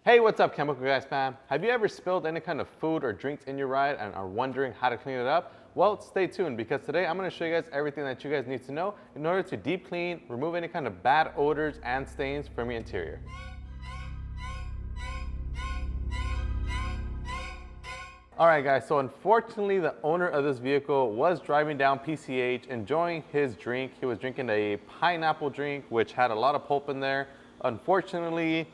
Hey, what's up, Chemical Guys fam? Have you ever spilled any kind of food or drinks in your ride and are wondering how to clean it up? Well, stay tuned because today I'm going to show you guys everything that you guys need to know in order to deep clean, remove any kind of bad odors and stains from your interior. Alright guys, so unfortunately the owner of this vehicle was driving down PCH enjoying his drink. He was drinking a pineapple drink which had a lot of pulp in there. Unfortunately,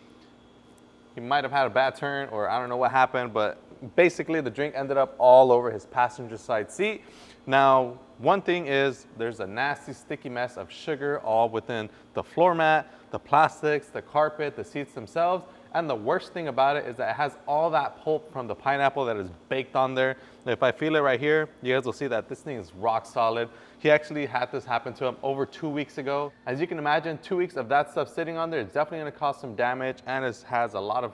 he might have had a bad turn or I don't know what happened, but basically the drink ended up all over his passenger side seat. Now, one thing is there's a nasty sticky mess of sugar all within the floor mat, the plastics, the carpet, the seats themselves. And the worst thing about it is that it has all that pulp from the pineapple that is baked on there. If I feel it right here, you guys will see that this thing is rock solid. He actually had this happen to him over 2 weeks ago. As you can imagine, 2 weeks of that stuff sitting on there is definitely gonna cause some damage, and it has a lot of,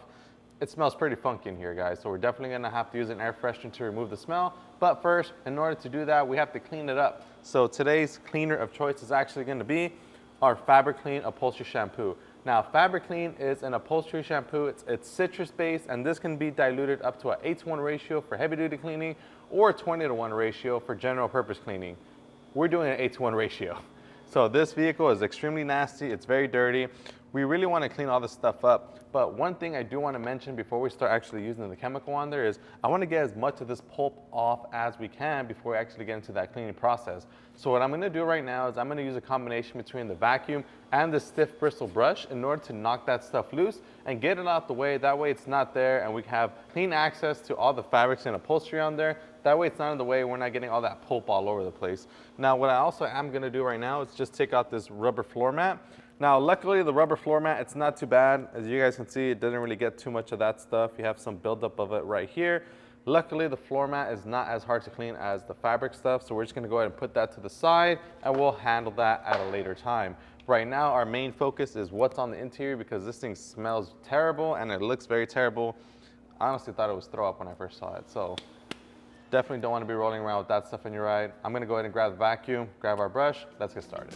it smells pretty funky in here, guys. So we're definitely gonna have to use an air freshener to remove the smell. But first, in order to do that, we have to clean it up. So today's cleaner of choice is actually gonna be our Fabric Clean Upholstery Shampoo. Now, Fabric Clean is an upholstery shampoo. It's citrus-based, and this can be diluted up to an 8:1 ratio for heavy-duty cleaning or a 20:1 ratio for general-purpose cleaning. We're doing an 8:1 ratio. So this vehicle is extremely nasty. It's very dirty. We really want to clean all this stuff up. But one thing I do want to mention before we start actually using the chemical on there is I want to get as much of this pulp off as we can before we actually get into that cleaning process. So what I'm going to do right now is I'm going to use a combination between the vacuum and the stiff bristle brush in order to knock that stuff loose and get it out the way. That way it's not there and we have clean access to all the fabrics and upholstery on there. That way it's not in the way, we're not getting all that pulp all over the place. Now what I also am going to do right now is just take out this rubber floor mat. Now luckily the rubber floor mat, it's not too bad. As you guys can see, it doesn't really get too much of that stuff. You have some buildup of it right here. Luckily the floor mat is not as hard to clean as the fabric stuff, so we're just gonna go ahead and put that to the side and we'll handle that at a later time. Right now our main focus is what's on the interior because this thing smells terrible and it looks very terrible. I honestly thought it was throw up when I first saw it, so definitely don't want to be rolling around with that stuff in your ride. I'm gonna go ahead and grab the vacuum, grab our brush, let's get started.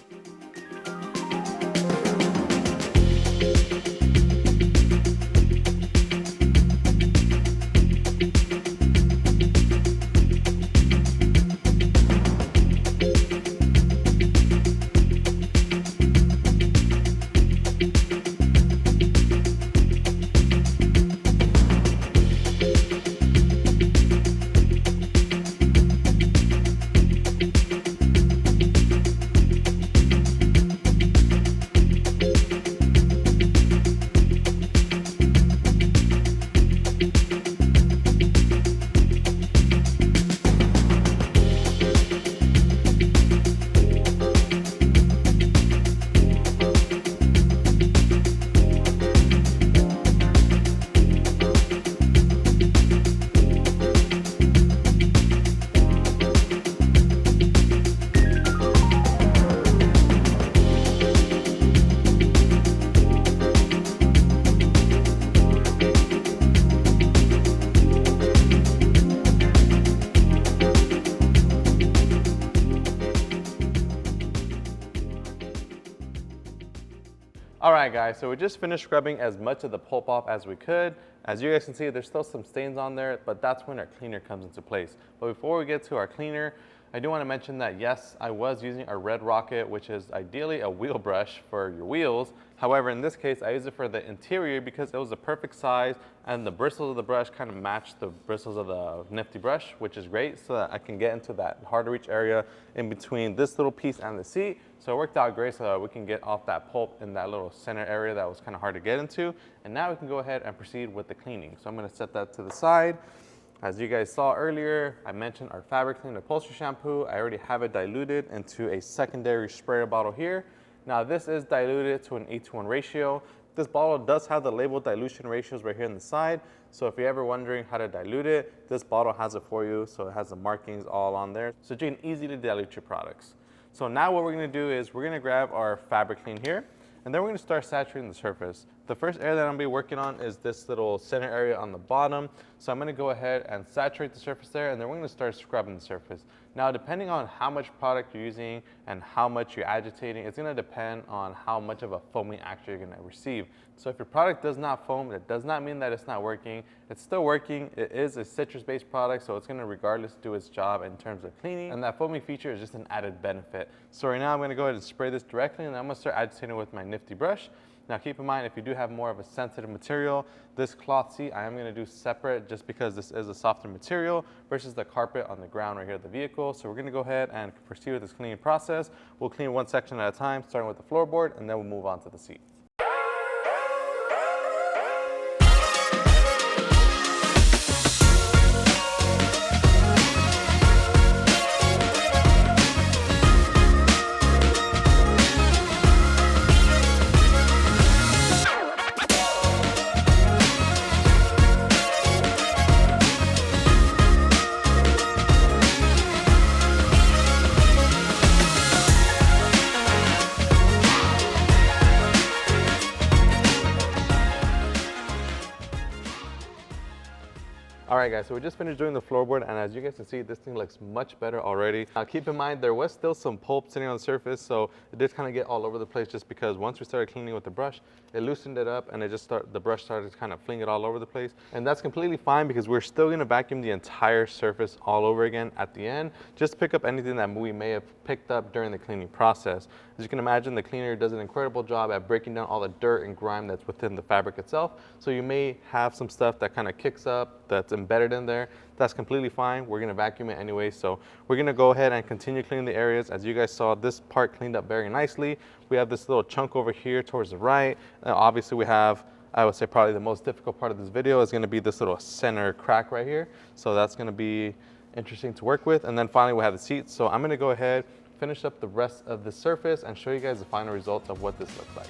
Alright guys, so we just finished scrubbing as much of the pulp off as we could. As you guys can see, there's still some stains on there, but that's when our cleaner comes into place. But before we get to our cleaner, I do want to mention that yes, I was using a Red Rocket, which is ideally a wheel brush for your wheels. However, in this case, I used it for the interior because it was the perfect size and the bristles of the brush kind of matched the bristles of the nifty brush, which is great so that I can get into that hard to reach area in between this little piece and the seat. So it worked out great so that we can get off that pulp in that little center area that was kind of hard to get into. And now we can go ahead and proceed with the cleaning. So I'm going to set that to the side. As you guys saw earlier, I mentioned our Fabric Clean Upholstery Shampoo. I already have it diluted into a secondary sprayer bottle here. Now this is diluted to an 8:1 ratio. This bottle does have the labeled dilution ratios right here on the side. So if you're ever wondering how to dilute it, this bottle has it for you. So it has the markings all on there. So you can easily dilute your products. So now what we're gonna do is we're gonna grab our Fabric Clean here, and then we're gonna start saturating the surface. The first area that I'm gonna be working on is this little center area on the bottom. So I'm gonna go ahead and saturate the surface there, and then we're gonna start scrubbing the surface. Now, depending on how much product you're using and how much you're agitating, it's gonna depend on how much of a foaming action you're gonna receive. So if your product does not foam, that does not mean that it's not working. It's still working. It is a citrus-based product, so it's gonna regardless do its job in terms of cleaning, and that foaming feature is just an added benefit. So right now I'm gonna go ahead and spray this directly, and I'm gonna start agitating with my nifty brush. Now keep in mind, if you do have more of a sensitive material, this cloth seat I am going to do separate just because this is a softer material versus the carpet on the ground right here of the vehicle. So we're going to go ahead and proceed with this cleaning process. We'll clean one section at a time, starting with the floorboard, and then we'll move on to the seat. All right guys, so we just finished doing the floorboard, and as you guys can see, this thing looks much better already. Now keep in mind, there was still some pulp sitting on the surface, so it did kind of get all over the place just because once we started cleaning with the brush, it loosened it up and the brush started to kind of fling it all over the place. And that's completely fine because we're still gonna vacuum the entire surface all over again at the end, just to pick up anything that we may have picked up during the cleaning process. As you can imagine, the cleaner does an incredible job at breaking down all the dirt and grime that's within the fabric itself. So you may have some stuff that kind of kicks up, that's embedded in there. That's completely fine. We're gonna vacuum it anyway. So we're gonna go ahead and continue cleaning the areas. As you guys saw, this part cleaned up very nicely. We have this little chunk over here towards the right. Obviously we have, I would say probably the most difficult part of this video is gonna be this little center crack right here. So that's gonna be interesting to work with. And then finally we have the seats. So I'm gonna go ahead, finish up the rest of the surface and show you guys the final results of what this looks like.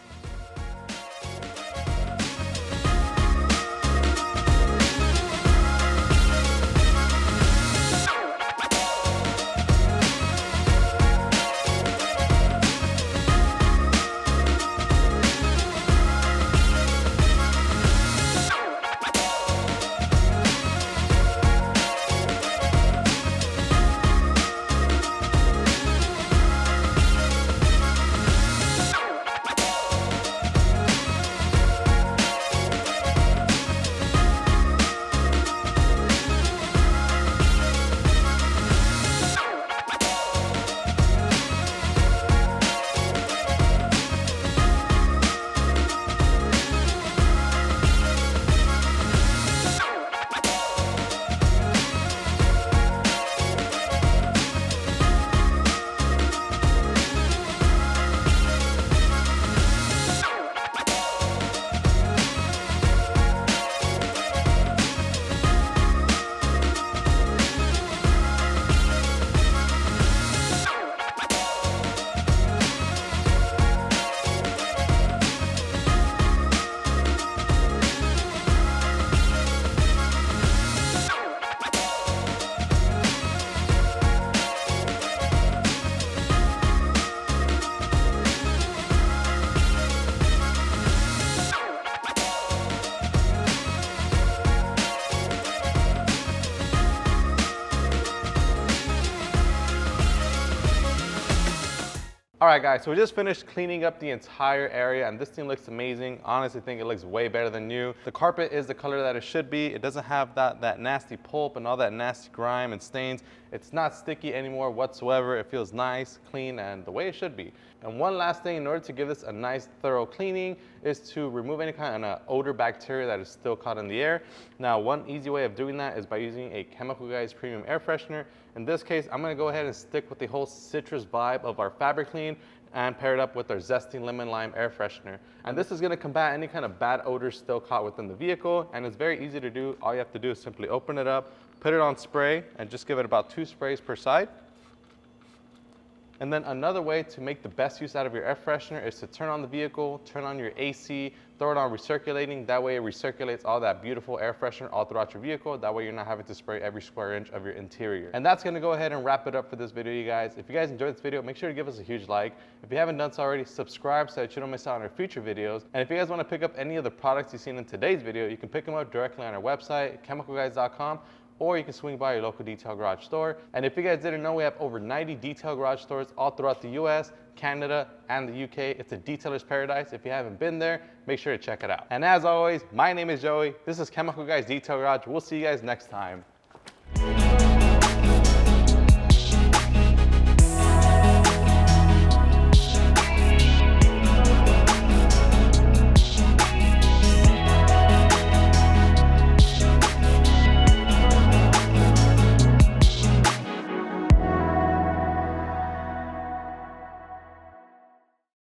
All right guys, so we just finished cleaning up the entire area and this thing looks amazing. Honestly, I think it looks way better than new. The carpet is the color that it should be. It doesn't have that nasty pulp and all that nasty grime and stains. It's not sticky anymore whatsoever. It feels nice, clean, and the way it should be. And one last thing, in order to give this a nice thorough cleaning, is to remove any kind of odor bacteria that is still caught in the air. Now, one easy way of doing that is by using a chemicalguys premium air freshener. In this case, I'm gonna go ahead and stick with the whole citrus vibe of our fabric clean and pair it up with our Zesty Lemon Lime air freshener. And this is gonna combat any kind of bad odors still caught within the vehicle, and it's very easy to do. All you have to do is simply open it up, put it on spray, and just give it about 2 sprays per side. And then another way to make the best use out of your air freshener is to turn on the vehicle, turn on your AC, throw it on recirculating. That way it recirculates all that beautiful air freshener all throughout your vehicle. That way you're not having to spray every square inch of your interior. And that's gonna go ahead and wrap it up for this video, you guys. If you guys enjoyed this video, make sure to give us a huge like. If you haven't done so already, subscribe so that you don't miss out on our future videos. And if you guys wanna pick up any of the products you've seen in today's video, you can pick them up directly on our website, chemicalguys.com, or you can swing by your local detail garage store. And if you guys didn't know, we have over 90 detail garage stores all throughout the US, Canada, and the UK. It's a detailer's paradise. If you haven't been there, make sure to check it out. And as always, my name is Joey. This is Chemical Guys Detail Garage. We'll see you guys next time.